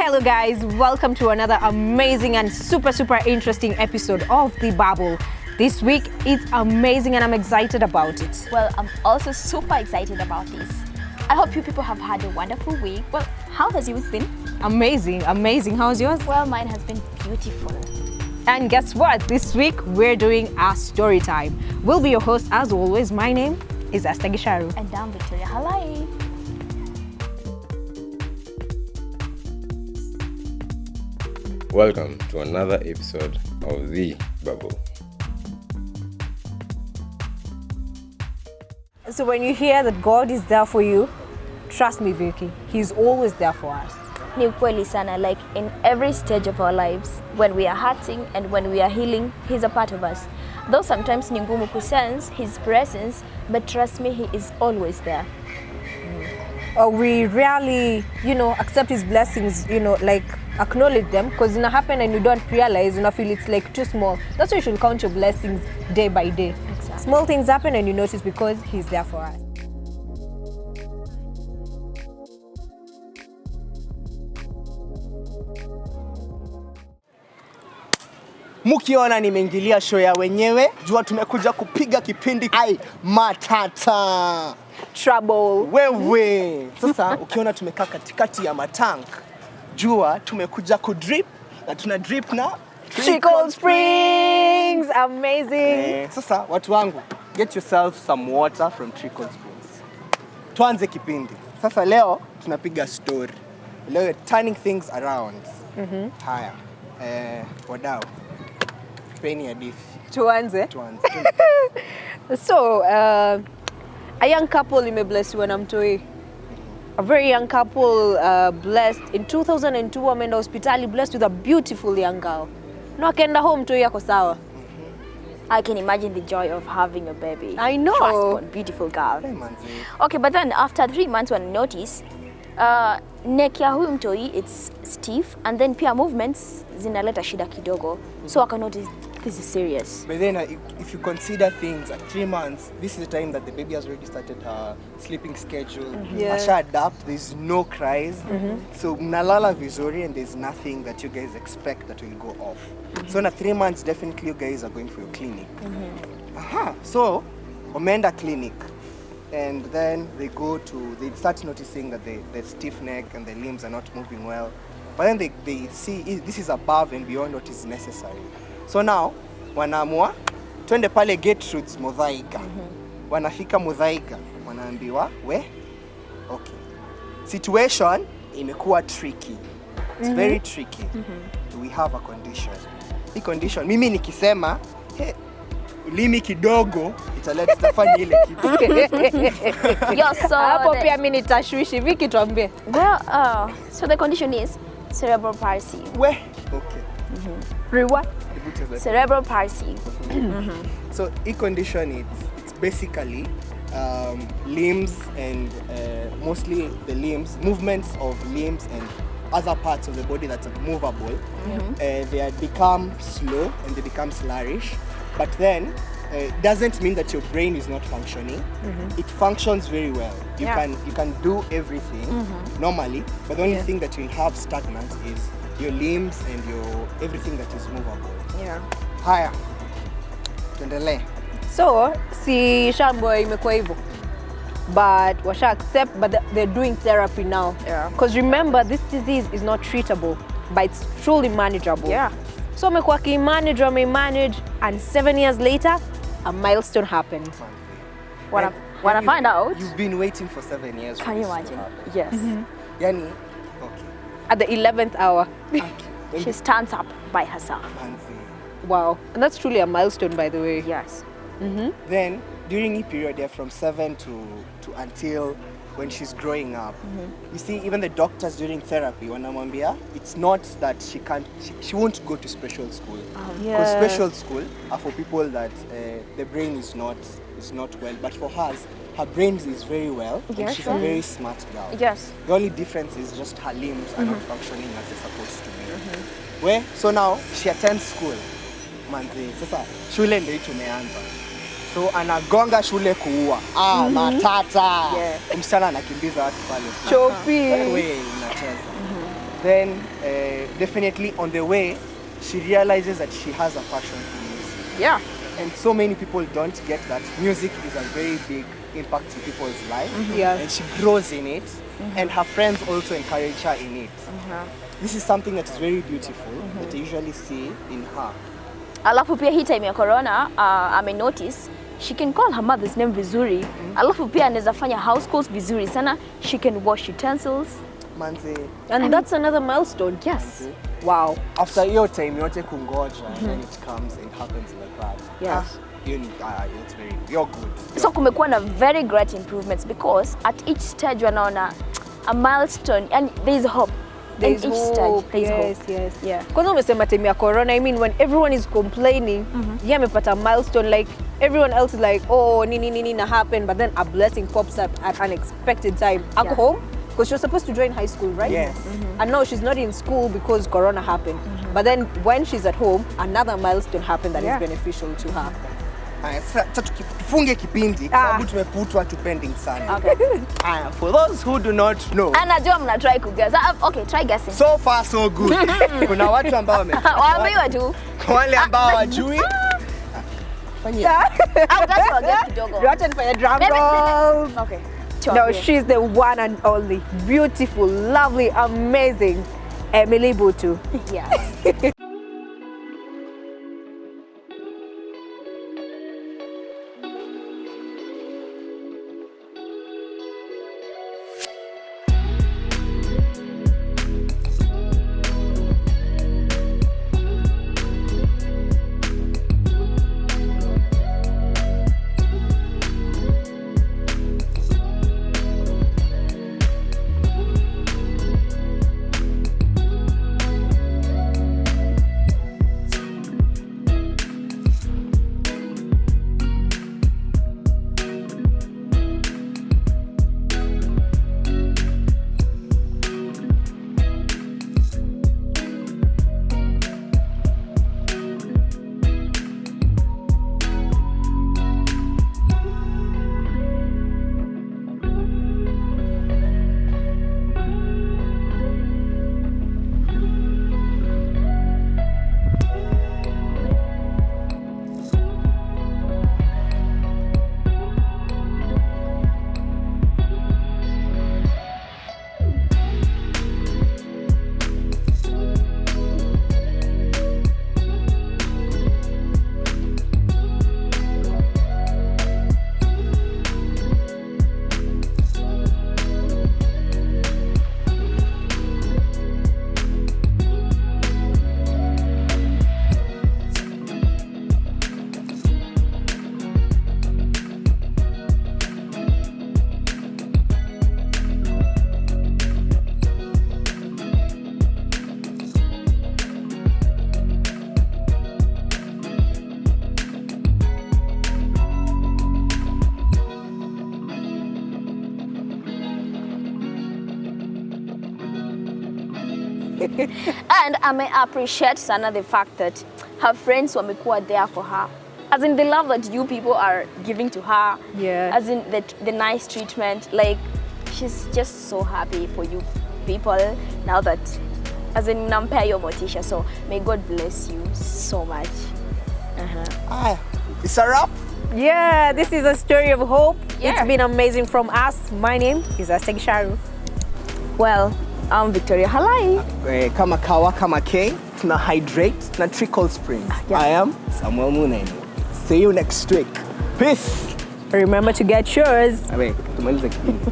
Hello guys, welcome to another amazing and super interesting episode of the BABL. This week it's amazing and I'm excited about it. Well, I'm also super excited about this. I hope you people have had a wonderful week. Well, how has your week been? Amazing. How's yours? Well, mine has been beautiful. And guess what? This week we're doing our story time. We'll be your host as always. My name is Esther Gisharu. And I'm Victoria Halai. Welcome to another episode of the BABL. So when you hear that God is there for you, trust me Vicky, He's always there for us. Ni ukweli sana, like in every stage of our lives, when we are hurting and when we are healing, He's a part of us. Though sometimes ni ngumu kusense His presence, but trust me, He is always there. We rarely, accept His blessings, like acknowledge them, because it happen and you don't realize, feel it's like too small. That's why you should count your blessings day by day. Exactly. Small things happen and you notice because He's there for us. Mukiona nimeingilia show ya wenyewe, jua tumekuja kupiga kipindi matata. Trouble. Wewe. Sasa ukiona tumekaa katikati ya matank, jua tumekuja kudrip na tuna drip na Trickle Springs. Amazing. Sasa watu wangu, get yourself some water from Trickle Springs. Tuanze kipindi. Sasa leo tunapiga story. Leo we're turning things around. Haya. Wadau. Penny hadithi. Tuanze. So, a young couple imeblessiwa na mtoi. A very young couple blessed in 2002 wameenda hospitali blessed with a beautiful young girl. No akaenda home mtoi yako sawa. I can imagine the joy of having a baby. I know. Firstborn, beautiful girl. Okay, but then after 3 months when notice, neck ya huyu mtoi it's stiff and then pia movements zinaleta shida kidogo. So I can notice this is serious. But then if you consider things at 3 months, this is the time that the baby has already started her sleeping schedule. Yeah. Asha adapt, there's no cries. So mnalala vizuri and there's nothing that you guys expect that will go off. So in 3 months, definitely you guys are going for your clinic. So, wameenda clinic. And then they start noticing that the stiff neck and the limbs are not moving well. But then they see this is above and beyond what is necessary. So now, wanaamua, twende pale Gertrude's Muthaiga. Wanafika Muthaiga, wanaambiwa, okay. Situation imekuwa tricky. It's very tricky. We have a condition. Hii condition, mimi nikisema, ulimi kidogo, italeta tafanya ile kitu. Hapo pia mimi nitashwishi Viki tuambie. Well, so the condition is cerebral palsy. Okay. Rewa? Cerebral palsy. So, this condition it's basically limbs and mostly the limbs, movements of limbs and other parts of the body that are movable. They become slow and they become sluggish. But then, it doesn't mean that your brain is not functioning. It functions very well. You can do everything normally, but the only thing that will have stagnant is your limbs and everything that is movable. Yeah. Haya. Tuendelee. So, si shambo imekuwa hivyo. But washa accept, but they're doing therapy now. Yeah. Because remember, this disease is not treatable, but it's truly manageable. Yeah. So amekuwa manage, and 7 years later, a milestone happened. What I find out? You've been waiting for 7 years. Can you imagine? Yes. Yani, okay. At the 11th hour. She stands up by herself. Wow. And that's truly a milestone, by the way. Yes. Then, during a period there from 7 to until when she's growing up, you see, even the doctors during therapy, wanamwambia, it's not that she won't go to special school. Because special school are for people that the brain is not well, but for her brain is very well, and she's a very smart girl. Yes. The only difference is just her limbs are not functioning as they're supposed to be. So now, she attends school. Manzi, sasa, shule ndio tumeanza. So anagonga shule kuua. Matata. Msichana anakimbiza watu pale. Chopi. Wewe unacheza. then definitely on the way, she realizes that she has a passion for music. Yeah. And so many people don't get that music is a very big impact in people's life. Yeah. And she grows in it, and her friends also encourage her in it. This is something that is very beautiful that I usually see in her. Alafu pia hii time ya corona notice she can call her mother's name vizuri. Alafu pia anaweza fanya house calls vizuri sana. She can wash utensils. Manze. And that's another milestone. Yes. Wow. After your time, yote kungoja, and then it comes and happens like that. Yes. It's very, you're good. So kumekuwa na very great improvements because at each stage wanaona a milestone and there is hope. There's in each hope. stage, there is Yes, hope. yes. Yeah. Kwanza umesema time ya corona, I mean when everyone is complaining, yeah, amepata milestone, like everyone else is like, oh, nini na happen, but then a blessing pops up at an unexpected time. Ako Yeah. home, because she was supposed to join high school, right? Yes. And now she's not in school because corona happened. But then when she's at home, another milestone happened that Yeah. is beneficial to her. Sasa tufunge kipindi kwa sababu tumeputwa tu pending sana. Okay. For those who do not know, Anajua mna try kuguess. Okay, try guessing. so far so good. Kuna watu ambao Waambiwa tu. wale ambao hawajui. Fanyia. Au guess for guess kidogo. Wacha nifanye drum Maybe- rolls. Okay. No, Tuambie. she's the one and only beautiful, lovely, amazing Emily Butu. Yeah. And I may appreciate sana the fact that her friends wamekuwa there for her. As in the love that you people are giving to her. Yeah. As in the nice treatment. Like, she's just so happy for you people now that, as in mnampea yo motisha. So may God bless you so much. It's a wrap. Yeah, this is a story of hope. Yeah. It's been amazing from us. My name is Asteg Sharu. Well, I'm Victoria Halai. Kama kawa, kama K, tuna hydrate, na trickle springs. Yes. I am Samuel Munene. See you next week. Peace. Remember to get yours. Abe, tumalize kipindi.